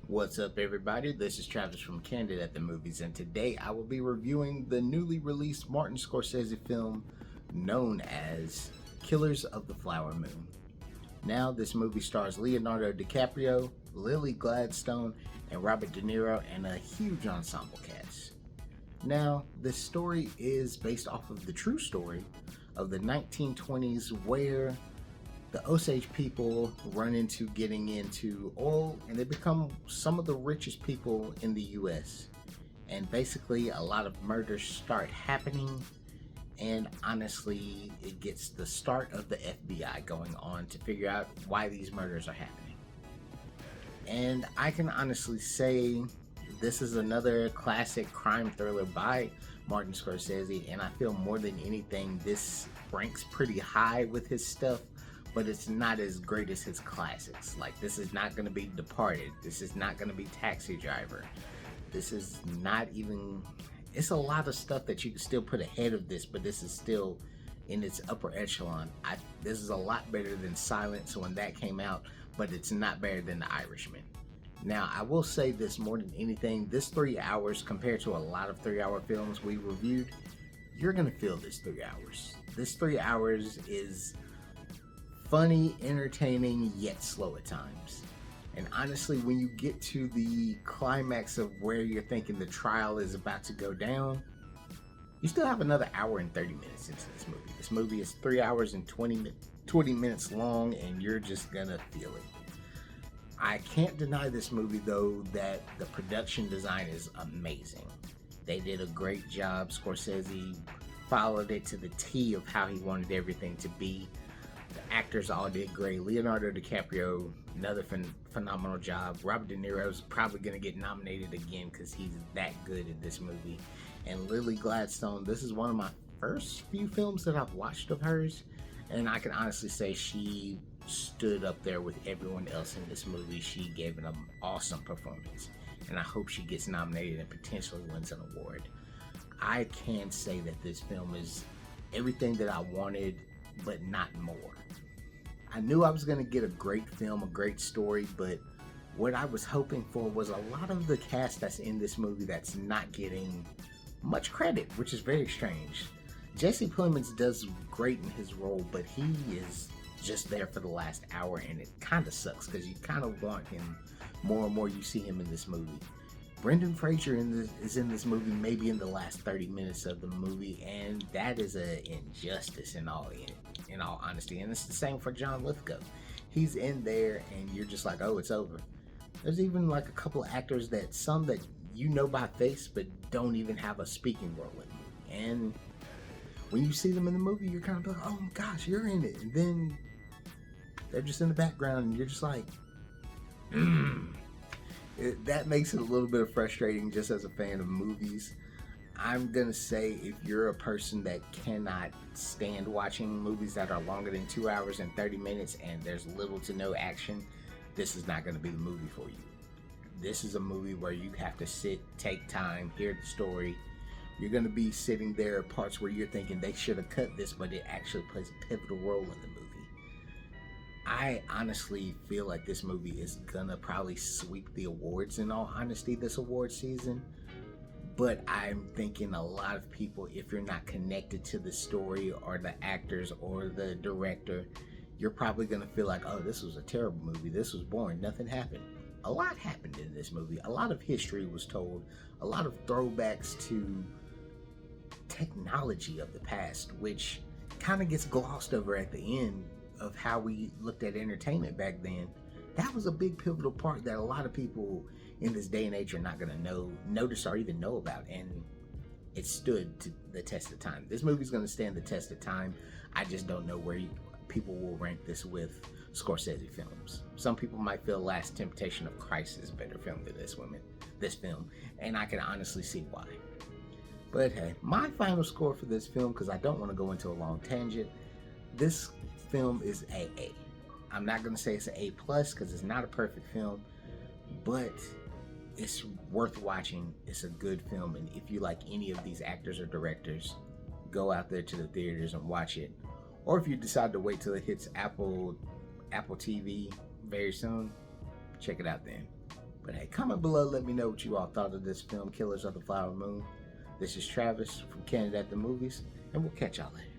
What's up, everybody? This is Travis from Candid at the Movies, and today I will be reviewing the newly released Martin Scorsese film known as Killers of the Flower Moon. Now, this movie stars Leonardo DiCaprio, Lily Gladstone, and Robert De Niro, and a huge ensemble cast. Now, this story is based off of the true story of the 1920s where the Osage people run into getting into oil and they become some of the richest people in the US. And basically a lot of murders start happening, and honestly it gets the start of the FBI going on to figure out why these murders are happening. And I can honestly say this is another classic crime thriller by Martin Scorsese, and I feel more than anything this ranks pretty high with his stuff, but it's not as great as his classics. Like, this is not going to be Departed. This is not going to be Taxi Driver. This is not even... It's a lot of stuff that you can still put ahead of this, but this is still in its upper echelon. This is a lot better than Silence when that came out, but it's not better than The Irishman. Now, I will say this more than anything. This 3 hours, compared to a lot of 3-hour films we reviewed, you're going to feel this 3 hours. This 3 hours is funny, entertaining, yet slow at times. And honestly, when you get to the climax of where you're thinking the trial is about to go down, you still have another hour and 30 minutes into this movie. This movie is 3 hours and 20 minutes long, and you're just gonna feel it. I can't deny this movie, though, that the production design is amazing. They did a great job. Scorsese followed it to the T of how he wanted everything to be. The actors all did great. Leonardo DiCaprio, another phenomenal job. Robert De Niro's probably going to get nominated again because he's that good at this movie. And Lily Gladstone, this is one of my first few films that I've watched of hers, and I can honestly say she stood up there with everyone else in this movie. She gave an awesome performance, and I hope she gets nominated and potentially wins an award. I can say that this film is everything that I wanted, but not more. I knew I was going to get a great film, a great story, but what I was hoping for was a lot of the cast that's in this movie that's not getting much credit, which is very strange. Jesse Plemons does great in his role, but he is just there for the last hour, and it kind of sucks because you kind of want him more and more you see him in this movie. Brendan Fraser is in this movie maybe in the last 30 minutes of the movie, and that is an injustice in all honesty. And it's the same for John Lithgow. He's in there and you're just like, oh, it's over. There's even like a couple of actors that you know by face but don't even have a speaking role in the movie. And when you see them in the movie, you're kind of like, oh my gosh, you're in it. And then they're just in the background and you're just like, that makes it a little bit frustrating just as a fan of movies. I'm gonna say if you're a person that cannot stand watching movies that are longer than 2 hours and 30 minutes and there's little to no action, this is not gonna be the movie for you. This is a movie where you have to sit, take time, hear the story. You're gonna be sitting there at parts where you're thinking they should have cut this, but it actually plays a pivotal role in the movie. I honestly feel like this movie is gonna probably sweep the awards, in all honesty, this award season. But I'm thinking a lot of people, if you're not connected to the story or the actors or the director, you're probably gonna feel like, oh, this was a terrible movie, this was boring, nothing happened. A lot happened in this movie. A lot of history was told, a lot of throwbacks to technology of the past, which kind of gets glossed over at the end of how we looked at entertainment back then. That was a big pivotal part that a lot of people in this day and age are not going to notice or even know about, and it stood to the test of time. This movie's going to stand the test of time. I just don't know where people will rank this with Scorsese films. Some people might feel Last Temptation of Christ is a better film than this film, and I can honestly see why. But hey, my final score for this film, because I don't want to go into a long tangent, this film is AA. I'm not going to say it's an A+ because it's not a perfect film, but it's worth watching. It's a good film, and if you like any of these actors or directors, go out there to the theaters and watch it. Or if you decide to wait till it hits Apple TV very soon, check it out then. But hey, comment below, let me know what you all thought of this film, Killers of the Flower Moon. This is Travis from Candid at the Movies, and we'll catch y'all later.